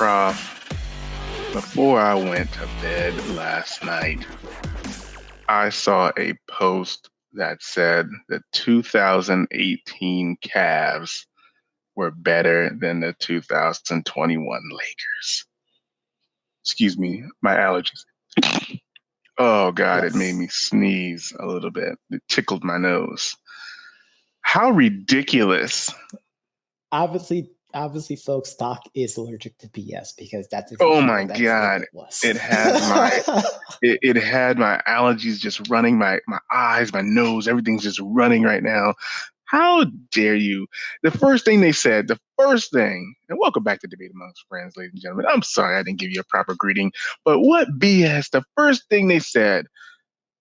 Prof, before I went to bed last night, I saw a post that said the 2018 Cavs were better than the 2021 Lakers. Excuse me, my allergies. Oh God, it made Yes. me sneeze a little bit. It tickled my nose. How ridiculous. Obviously, folks, Doc is allergic to BS because that's Oh exactly my what that God. statement was. It had my it had my allergies just running, my eyes, my nose, everything's just running right now. How dare you? The first thing, and welcome back to Debate Amongst Friends, ladies and gentlemen. I'm sorry I didn't give you a proper greeting, but what BS? The first thing they said,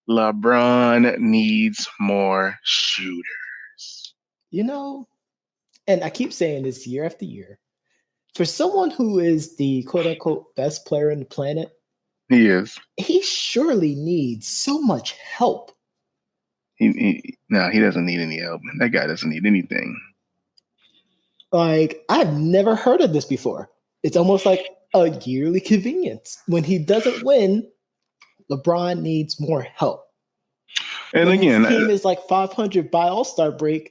LeBron needs more shooters. You know, and I keep saying this year after year, for someone who is the quote unquote best player on the planet, He is. he surely needs so much help. No, he doesn't need any help. That guy doesn't need anything. Like, I've never heard of this before. It's almost like a yearly convenience. When he doesn't win, LeBron needs more help. And When his again, team is like 500 by All-Star break,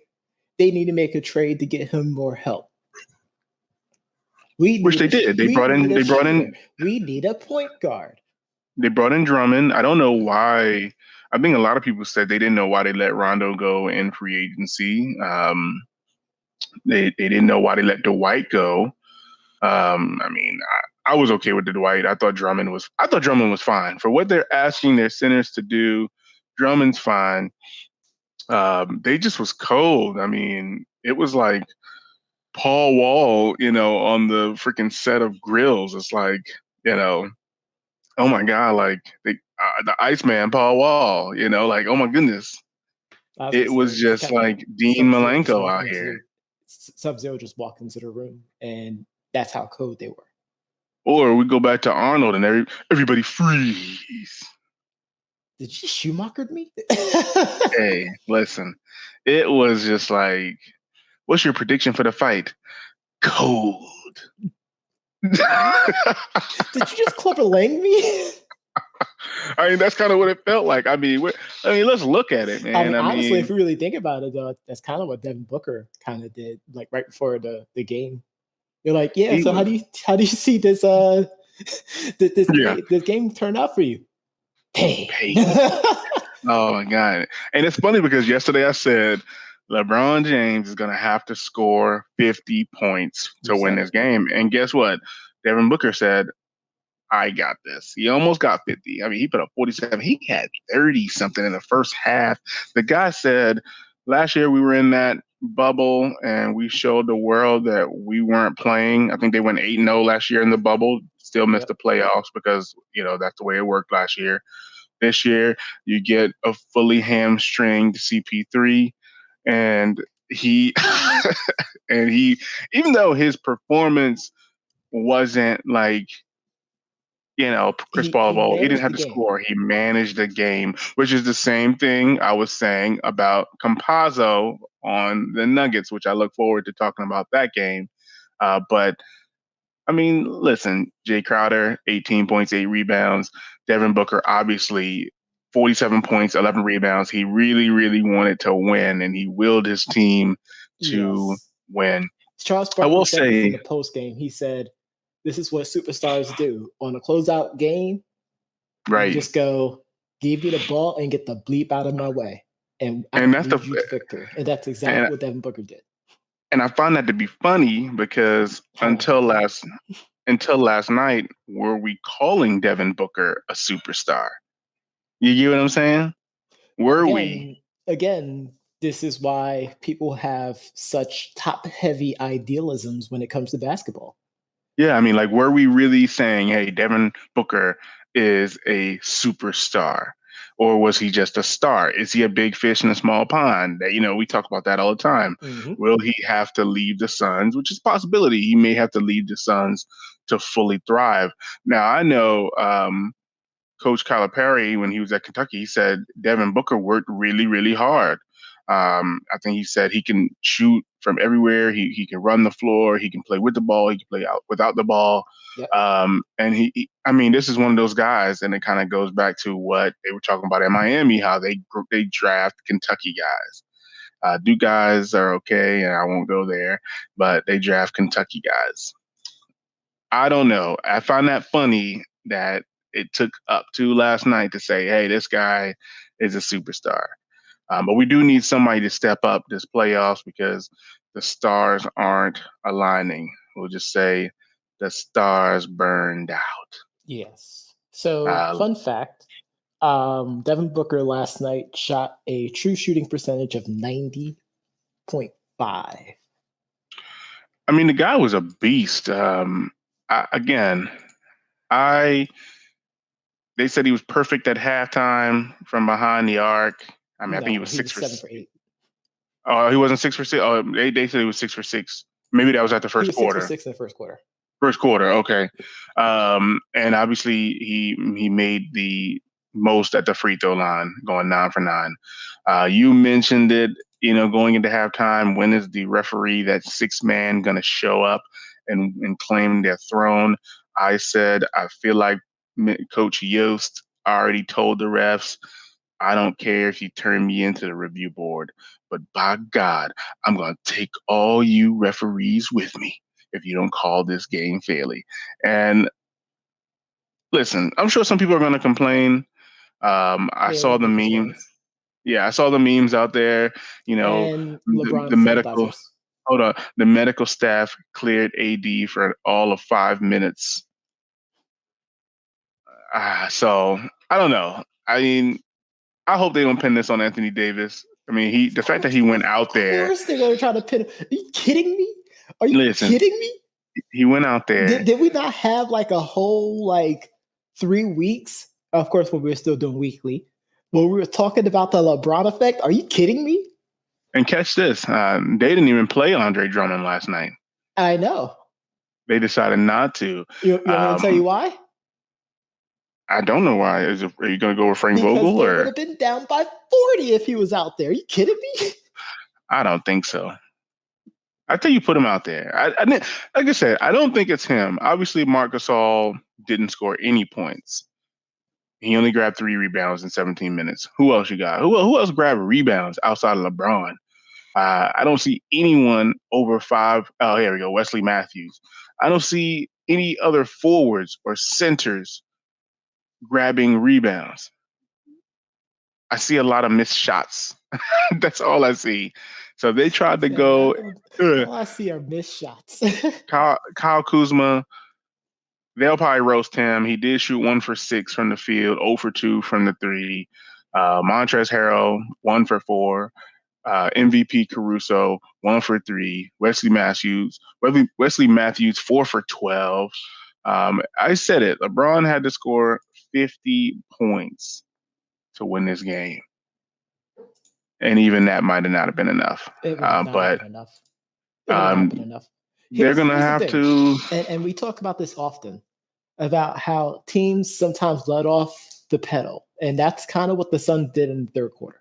they need to make a trade to get him more help. which they did. We need a shooter. We need a point guard. They brought in Drummond. I don't know why. I think a lot of people said they didn't know why they let Rondo go in free agency. They didn't know why they let Dwight go. I was okay with the Dwight. I thought Drummond was fine for what they're asking their centers to do. Drummond's fine. They just was cold. I mean, it was like Paul Wall, on the freaking set of Grills. It's like, oh my God, like the Iceman, Paul Wall, like, oh my goodness. It was just like Dean Malenko out here. Sub-Zero just walked into the room, and that's how cold they were. Or we go back to Arnold and everybody freeze. Did you Schumacher me? Hey, listen, it was just like, what's your prediction for the fight? Cold. Did you just Clubber Lang me? I mean, that's kind of what it felt like. I mean, let's look at it, man. Honestly, if you really think about it, though, that's kind of what Devin Booker kind of did, like right before the game. You're like, yeah. So how do you see this this game turn out for you? Hey. Oh my God! And it's funny because yesterday I said LeBron James is going to have to score 50 points to win this game, and guess what? Devin Booker said, I got this. He almost got 50. I mean, he put up 47. He had 30 something in the first half. The guy said last year we were in that bubble and we showed the world that we weren't playing. I think they went 8-0 last year in the bubble, still missed the playoffs because, that's the way it worked last year. This year, you get a fully hamstringed CP3 and he even though his performance wasn't like Chris Paul, he didn't have to score. He managed the game, which is the same thing I was saying about Campazzo on the Nuggets, which I look forward to talking about that game. But I mean, listen, Jay Crowder, 18 points, 8 rebounds. Devin Booker, obviously 47 points, 11 rebounds. He really, really wanted to win, and he willed his team to win. Charles Barkley said this in the post game. He said, this is what superstars do. On a closeout game, right? You just go, give me the ball and get the bleep out of my way. And that's the victory. And that's exactly what Devin Booker did. And I find that to be funny because until last night, were we calling Devin Booker a superstar? You get what I'm saying? Were we? Again, this is why people have such top-heavy idealisms when it comes to basketball. Yeah, I mean, like, were we really saying, hey, Devin Booker is a superstar? Or was he just a star? Is he a big fish in a small pond? We talk about that all the time. Mm-hmm. Will he have to leave the Suns, which is a possibility. He may have to leave the Suns to fully thrive. Now, I know Coach Calipari, when he was at Kentucky, he said Devin Booker worked really, really hard. I think he said he can shoot from everywhere. He can run the floor. He can play with the ball. He can play out without the ball. Yep. And I mean, this is one of those guys, and it kind of goes back to what they were talking about at Miami, how they draft Kentucky guys. Duke guys are okay, and I won't go there, but they draft Kentucky guys. I don't know. I find that funny that it took up to last night to say, hey, this guy is a superstar. But we do need somebody to step up this playoffs because the stars aren't aligning. We'll just say the stars burned out. Yes. So, fun fact, Devin Booker last night shot a true shooting percentage of 90.5. I mean, the guy was a beast. They said he was perfect at halftime from behind the arc. I mean, I think he was 7 for 8. Oh, he wasn't 6 for 6. Oh, they said he was 6 for 6. Maybe that was at the first quarter. 6 for 6 in the first quarter. First quarter, okay. And obviously he made the most at the free throw line, going 9 for 9. You mentioned it, going into halftime. When is the referee, that sixth man, going to show up and claim their throne? I said I feel like Coach Yost already told the refs, I don't care if you turn me into the review board, but by God, I'm going to take all you referees with me if you don't call this game fairly. And listen, I'm sure some people are going to complain. I saw the meme. Yeah, I saw the memes out there. And the medical. Hold on, the medical staff cleared AD for all of 5 minutes. So I don't know. I mean, I hope they don't pin this on Anthony Davis. I mean, the fact that he went out there. Of course they're going to try to pin him. Are you kidding me? Are you kidding me? He went out there. Did we not have like a whole 3 weeks? Of course, when we were still doing weekly, when we were talking about the LeBron effect. Are you kidding me? And catch this. They didn't even play Andre Drummond last night. I know. They decided not to. You want me to tell you why? I don't know why. Are you going to go with Frank Vogel? Because they would have been down by 40 if he was out there. Are you kidding me? I don't think so. I think you put him out there. Like I said, I don't think it's him. Obviously, Marc Gasol didn't score any points. He only grabbed 3 rebounds in 17 minutes. Who else you got? Who else grabbed rebounds outside of LeBron? I don't see anyone over 5. Oh, here we go. Wesley Matthews. I don't see any other forwards or centers grabbing rebounds. I see a lot of missed shots. That's all I see. So they tried to go. All I see are missed shots. Kyle Kuzma, they'll probably roast him. He did shoot 1 for 6 from the field, 0 for 2 from the 3. Montrezl Harrell, 1 for 4. MVP Caruso, 1 for 3. Wesley Matthews, 4 for 12. I said it. LeBron had to score 50 points to win this game. And even that might not have been enough. It would not have been enough. It would not been enough. They're going to have to. And we talk about this often, about how teams sometimes let off the pedal. And that's kind of what the Suns did in the third quarter.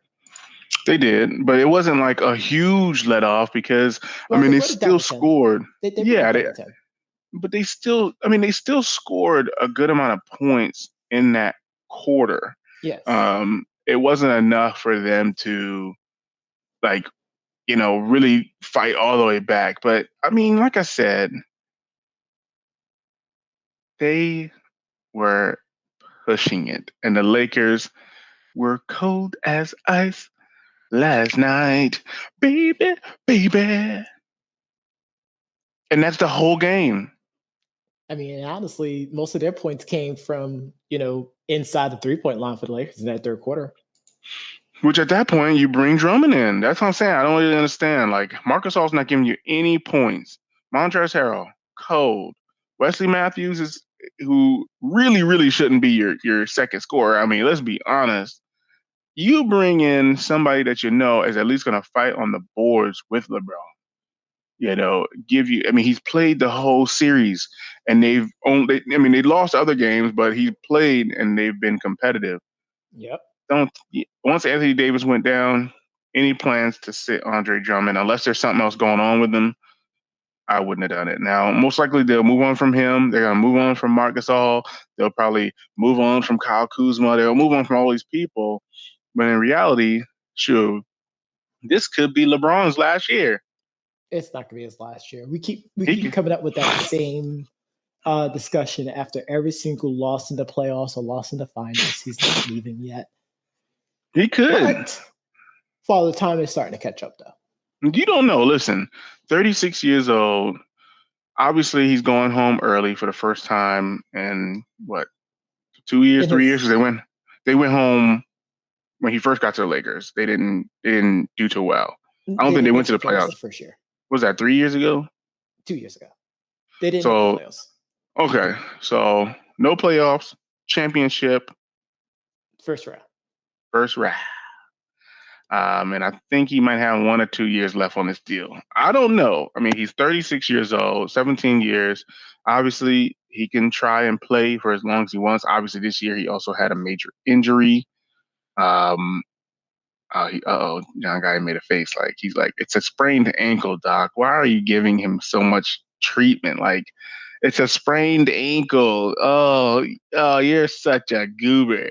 They did, but it wasn't like a huge let off because, they still scored. But they still scored a good amount of points in that quarter. Yes. It wasn't enough for them to, really fight all the way back. But, like I said, they were pushing it. And the Lakers were cold as ice last night. Baby, baby. And that's the whole game. Honestly, most of their points came from, inside the 3-point line for the Lakers in that third quarter. Which at that point, you bring Drummond in. That's what I'm saying. I don't really understand. Marc Gasol's not giving you any points. Montrezl Harrell, cold. Wesley Matthews who really, really shouldn't be your second scorer. Let's be honest. You bring in somebody that is at least going to fight on the boards with LeBron. He's played the whole series, and they lost other games, but he played and they've been competitive. Yep. Once Anthony Davis went down, any plans to sit Andre Drummond unless there's something else going on with him. I wouldn't have done it. Now, most likely they'll move on from him. They're gonna move on from Marc Gasol. They'll probably move on from Kyle Kuzma. They'll move on from all these people. But in reality, sure, this could be LeBron's last year. It's not gonna be his last year. We keep coming up with that same discussion after every single loss in the playoffs or loss in the finals. He's not leaving yet. He could. But Father Time is starting to catch up, though. You don't know. Listen, 36 years old. Obviously, he's going home early for the first time in what, 2 years, 3 years? They went home when he first got to the Lakers. They didn't do too well. I don't think they went to the playoffs. The first year. Was that 3 years ago? 2 years ago. They didn't make the playoffs. Okay, so no playoffs, championship. First round. And I think he might have 1 or 2 years left on this deal. I don't know. I mean, he's 36 years old, 17 years. Obviously, he can try and play for as long as he wants. Obviously, this year he also had a major injury. John Guy made a face like he's like, it's a sprained ankle, Doc. Why are you giving him so much treatment? Like, it's a sprained ankle. Oh, you're such a goober.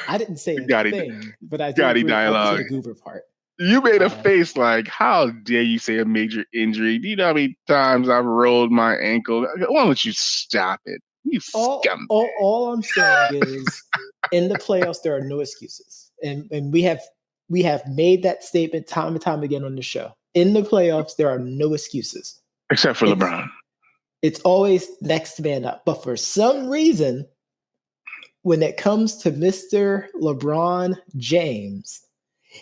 I didn't say anything, but I did agree dialogue. The goober part. You made a face like, how dare you say a major injury? Do you know how many times I've rolled my ankle? Why don't you stop it? You scum. All I'm saying is, in the playoffs, there are no excuses, and we have made that statement time and time again on the show. In the playoffs, there are no excuses. Except for LeBron. It's always next man up. But for some reason, when it comes to Mr. LeBron James,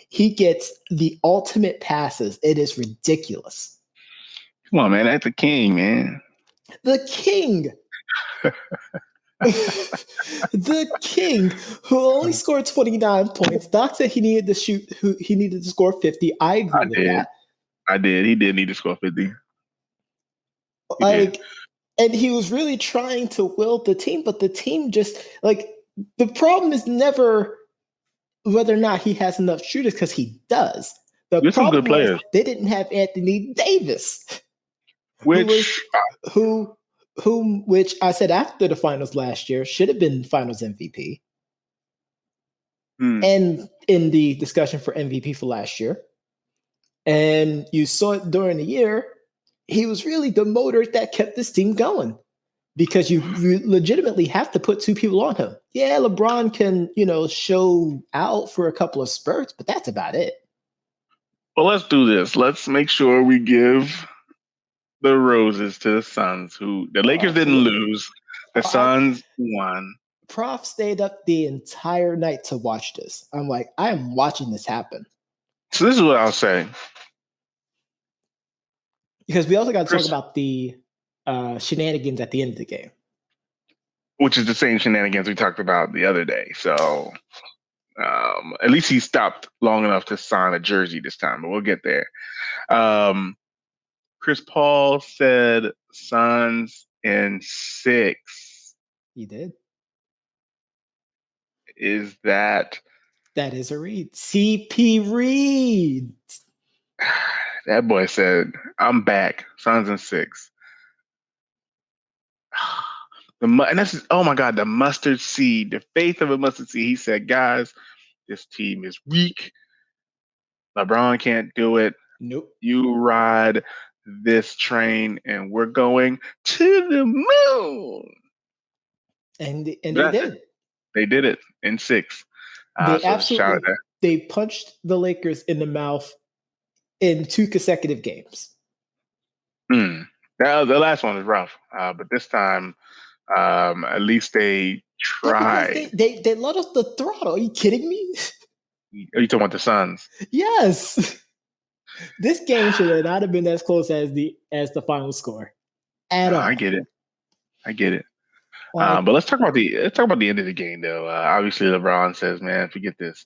he gets the ultimate passes. It is ridiculous. Come on, man. That's the king, man. The king. The king, who only scored 29 points. Doc said he needed to score 50. I agree with that. I did. He did need to score 50. And he was really trying to will the team, but the team just the problem is never whether or not he has enough shooters, because he does. There's some good players. They didn't have Anthony Davis, which I said after the finals last year should have been finals MVP. And in the discussion for MVP for last year. And you saw it during the year, he was really the motor that kept this team going, because you legitimately have to put 2 people on him. Yeah, LeBron can, show out for a couple of spurts, but that's about it. Well, let's do this. Let's make sure we give the roses to the Suns, who the Lakers didn't lose. The Suns won. Prof stayed up the entire night to watch this. I'm like, I am watching this happen. So this is what I'll say. Because we also got to talk about the shenanigans at the end of the game. Which is the same shenanigans we talked about the other day. So at least he stopped long enough to sign a jersey this time, but we'll get there. Chris Paul said Suns in 6. He did. Is that is a read? CP Reed. That boy said, I'm back. Suns in 6. And this is, oh my God, the mustard seed, the faith of a mustard seed. He said, guys, this team is weak. LeBron can't do it. Nope. You ride this train and we're going to the moon. And they did. They did it in 6. They punched the Lakers in the mouth in 2 consecutive games. The last one was rough, but this time, at least they tried. They let off the throttle. Are you kidding me? Are you talking about the Suns? Yes. This game should not have been as close as the final score at all. I get it. But let's talk about the end of the game, though. Obviously, LeBron says, "Man, forget this.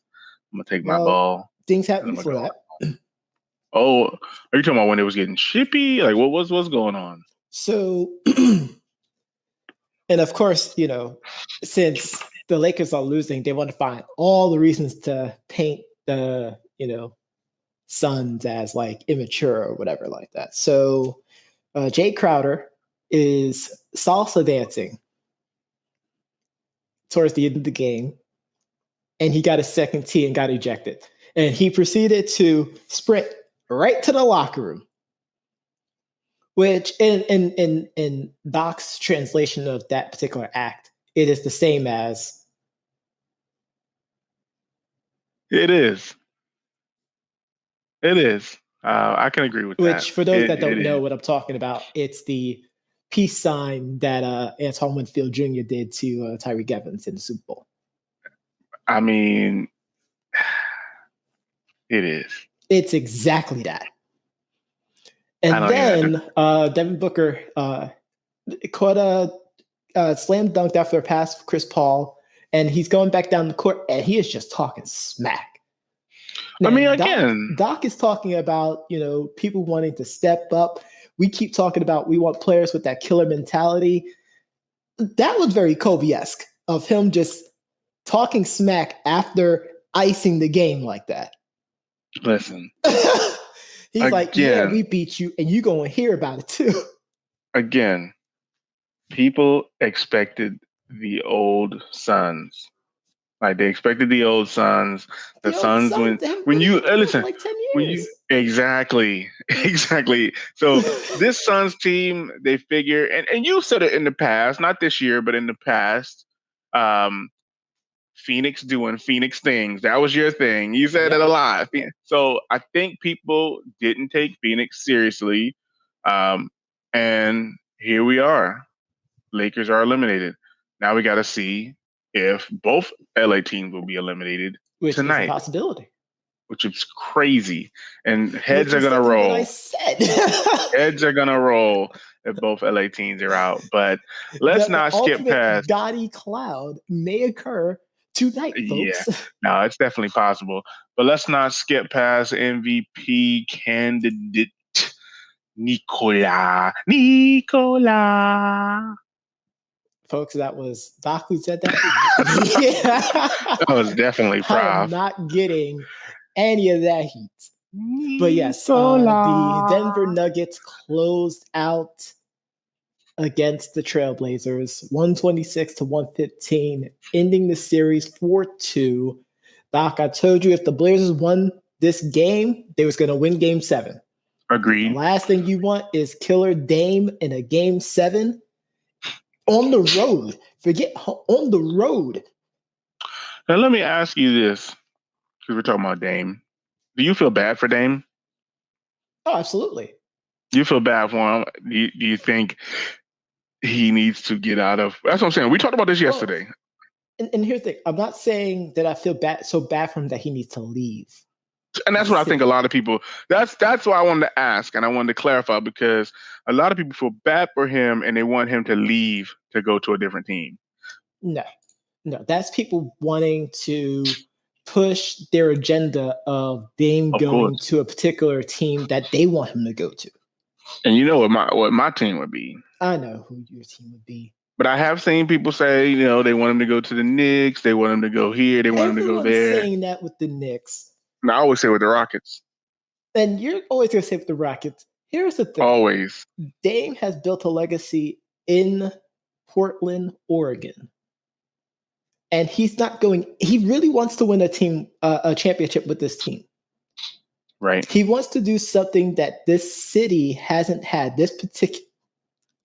I'm gonna take my ball." Things happen before that. Oh, are you talking about when it was getting chippy? Like, what's going on? So, and of course, since the Lakers are losing, they want to find all the reasons to paint the, Suns as like immature or whatever like that. So Jay Crowder is salsa dancing towards the end of the game, and he got a second tee and got ejected. And he proceeded to sprint right to the locker room, which in Doc's translation of that particular act, it is the same as. It is. It is. I can agree with that. Which, for those that don't know what I'm talking about, it's the peace sign that Antoine Winfield Jr. did to Tyreek Evans in the Super Bowl. I mean, it is. It's exactly that. And then Devin Booker caught a slam dunk after a pass for Chris Paul, and he's going back down the court, and he is just talking smack. Now, Doc is talking about, people wanting to step up. We keep talking about we want players with that killer mentality. That was very Kobe-esque of him just talking smack after icing the game like that. Listen. He's like, yeah, we beat you, and you're going to hear about it too. Again, people expected the old Suns. Like they expected the old Suns. The Suns when you listen, like 10 years. Exactly. So this Suns team, they figure, and you said it in the past, not this year, but in the past, Phoenix doing Phoenix things. That was your thing. You said it a lot. So I think people didn't take Phoenix seriously. And here we are. Lakers are eliminated. Now we got to see if both LA teams will be eliminated tonight. Is a possibility. Which is crazy. And heads are going to roll. I said. Heads are going to roll if both LA teams are out. But let's not skip past. Gaudy cloud may occur tonight, folks. Yeah, no, it's definitely possible. But let's not skip past MVP candidate Nikola. Folks, that was Doc who said that. Yeah. That was definitely Prof. I'm not getting any of that heat. But yes, the Denver Nuggets closed out against the Trailblazers, 126-115, ending the series 4-2. Doc, I told you if the Blazers won this game, they was going to win Game 7. Agreed. The last thing you want is Killer Dame in a Game 7 on the road. Forget on the road. Now, let me ask you this, because we're talking about Dame. Do you feel bad for Dame? Oh, absolutely. You feel bad for him? Do you think he needs to get out of? That's what I'm saying. We talked about this yesterday. And here's the thing. I'm not saying that I feel so bad for him that he needs to leave. And that's what I think a lot of people, that's why I wanted to ask and I wanted to clarify, because a lot of people feel bad for him and they want him to leave to go to a different team. No, that's people wanting to push their agenda of Dame going to a particular team that they want him to go to. And you know what my team would be. I know who your team would be. But I have seen people say, they want him to go to the Knicks. They want him to go here. They want him to go there. Everyone's saying that with the Knicks. No, I always say with the Rockets. And you're always going to say with the Rockets. Here's the thing. Always. Dame has built a legacy in Portland, Oregon. And he's not going. He really wants to win a championship with this team. Right. He wants to do something that this city hasn't had. This particular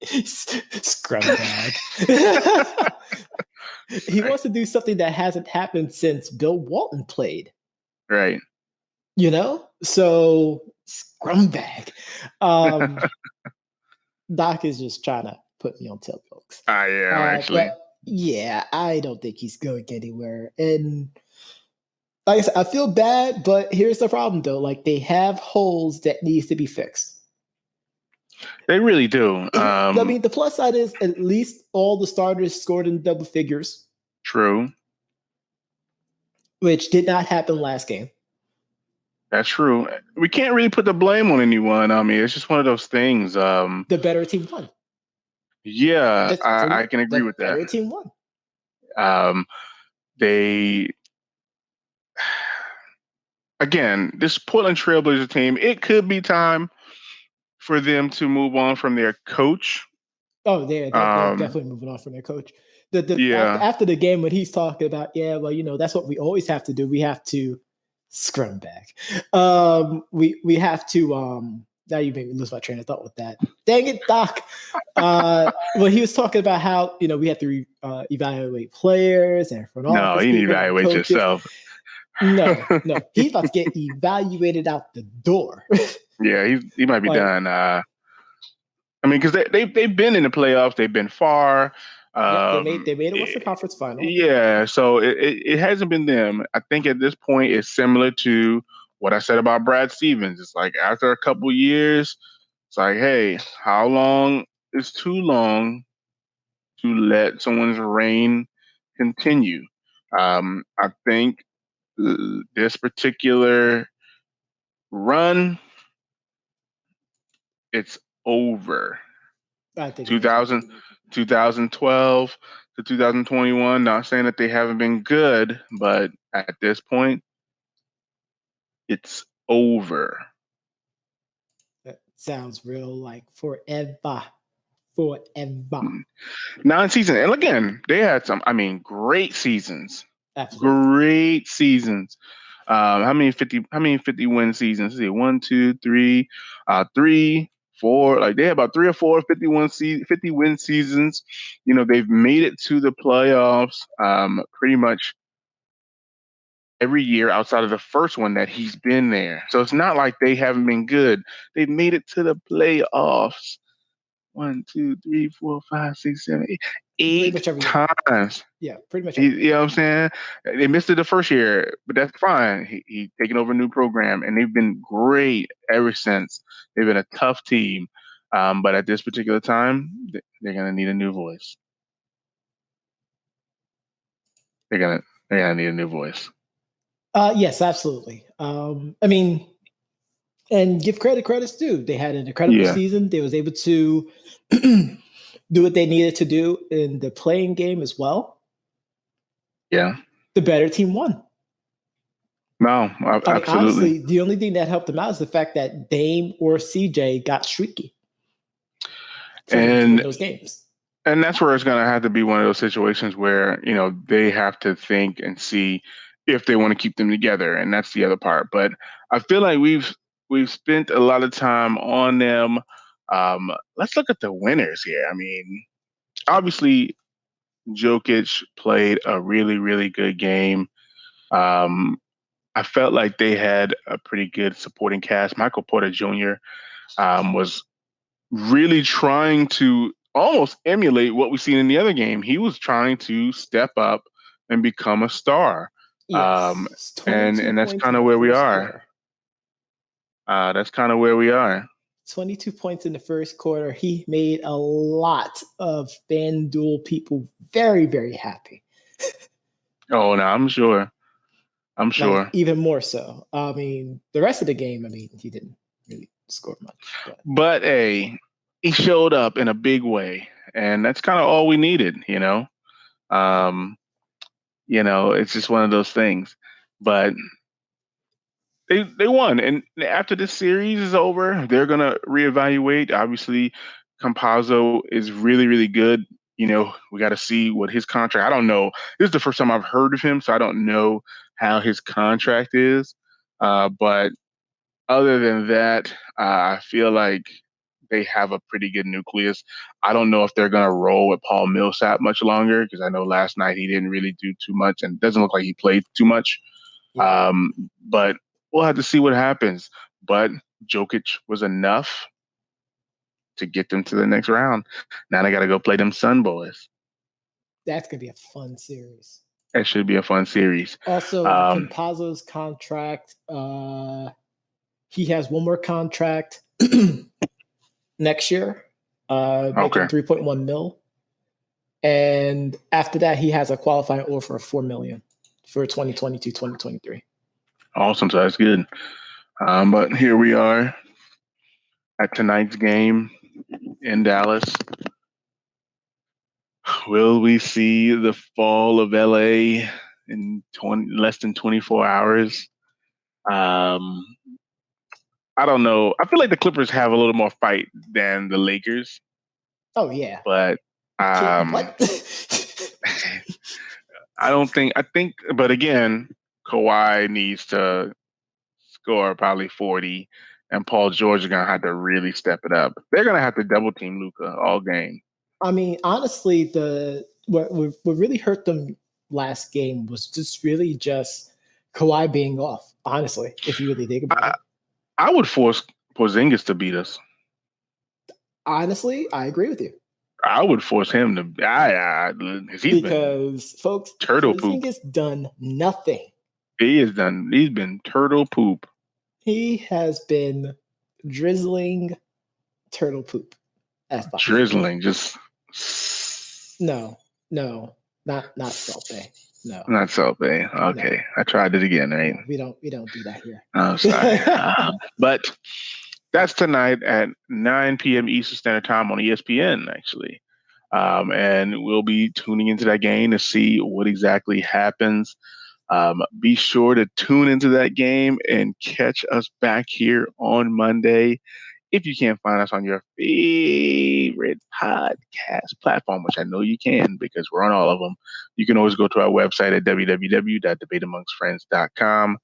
scrum bag. He wants to do something that hasn't happened since Bill Walton played. Right. So scrum bag. Doc is just trying to put me on tilt, folks. I am actually. Yeah, I don't think he's going anywhere. And like I said, I feel bad, but here's the problem, though. Like, they have holes that needs to be fixed. They really do. I mean, the plus side is at least all the starters scored in double figures. True. Which did not happen last game. That's true. We can't really put the blame on anyone. I mean, it's just one of those things. The better team won. Yeah, I can agree with that. The better team won. they again, this Portland Trailblazer team, it could be time for them to move on from their coach. Oh, they're definitely moving on from their coach. Yeah. After the game when he's talking about, yeah, well, that's what we always have to do. We have to scrum back. We have to now you made me lose my train of thought with that. Dang it, Doc. When he was talking about how we have to evaluate players and front No, office you need to people and evaluate coaches. yourself. No, he's about to get evaluated out the door. Yeah, he might be done. I mean, because they've been in the playoffs, they've been far. Yep, they made a Western Conference final. Yeah, so it hasn't been them. I think at this point it's similar to what I said about Brad Stevens. It's like after a couple years, it's like, hey, how long is too long to let someone's reign continue? I think this particular run, it's over. I think 2012 to 2021. Not saying that they haven't been good, but at this point, it's over. That sounds real like forever. 9 seasons. And again, they had some, great seasons. Absolutely. Great seasons. How many 50 win seasons? Let's see, 1, 2, 3, 3, 4. Like they had about 3 or 4 50 win seasons. They've made it to the playoffs pretty much every year outside of the first one that he's been there. So it's not like they haven't been good. They've made it to the playoffs 1, 2, 3, 4, 5, 6, 7, 8 times. Yeah, pretty much. You know what I'm saying? They missed it the first year, but that's fine. He taking over a new program, and they've been great ever since. They've been a tough team, but at this particular time, they're gonna need a new voice. They're gonna need a new voice. Yes, absolutely. And give credit's due. They had an incredible season. They was able to do what they needed to do in the playing game as well. Yeah. The better team won. No, absolutely. Honestly, the only thing that helped them out is the fact that Dame or CJ got streaky. And those games. And that's where it's going to have to be one of those situations where, they have to think and see if they want to keep them together. And that's the other part. But I feel like we've spent a lot of time on them. Let's look at the winners here. I mean, obviously, Jokic played a really, really good game. I felt like they had a pretty good supporting cast. Michael Porter Jr. Was really trying to almost emulate what we've seen in the other game. He was trying to step up and become a star. Yes, and that's kind of where we are. That's kind of where we are. 22 points in the first quarter. He made a lot of FanDuel people very, very happy. Oh, no, I'm sure. Like, even more so. I mean, the rest of the game, he didn't really score much. But hey, he showed up in a big way, and that's kind of all we needed, it's just one of those things. But they won, and after this series is over, they're gonna reevaluate. Obviously, Campazzo is really, really good. We got to see what his contract. I don't know. This is the first time I've heard of him, so I don't know how his contract is. But other than that, I feel like they have a pretty good nucleus. I don't know if they're going to roll with Paul Millsap much longer, because I know last night he didn't really do too much, and it doesn't look like he played too much. Yeah. But we'll have to see what happens. But Jokic was enough to get them to the next round. Now they got to go play them Sun Boys. That's going to be a fun series. That should be a fun series. Also, Campazzo's contract, he has one more contract next year, making $3.1 million. And after that, he has a qualifying offer of $4 million for 2022-2023. Awesome. So that's good. But here we are at tonight's game in Dallas. Will we see the fall of LA in less than 24 hours. I don't know. I feel like the Clippers have a little more fight than the Lakers. Oh yeah, but what? I think, but again, Kawhi needs to score probably 40, and Paul George is gonna have to really step it up. They're gonna have to double team Luka all game. I mean, honestly, what really hurt them last game was just Kawhi being off. Honestly, if you really think about it, I would force Porzingis to beat us. Honestly, I agree with you. I would force him to. Because folks, turtle poop. Porzingis done nothing. He's been turtle poop. He has been drizzling turtle poop. Drizzling, just no, not Salt Bay. No, not Salt Bay. Okay, no. I tried it again. Right? We don't do that here. I'm sorry, but that's tonight at 9 p.m. Eastern Standard Time on ESPN, actually. And we'll be tuning into that game to see what exactly happens. Be sure to tune into that game and catch us back here on Monday. If you can't find us on your favorite podcast platform, which I know you can because we're on all of them, you can always go to our website at www.debateamongstfriends.com,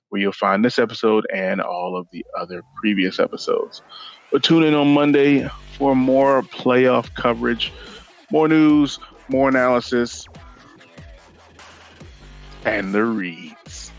where you'll find this episode and all of the other previous episodes. But tune in on Monday for more playoff coverage, more news, more analysis, and the reads.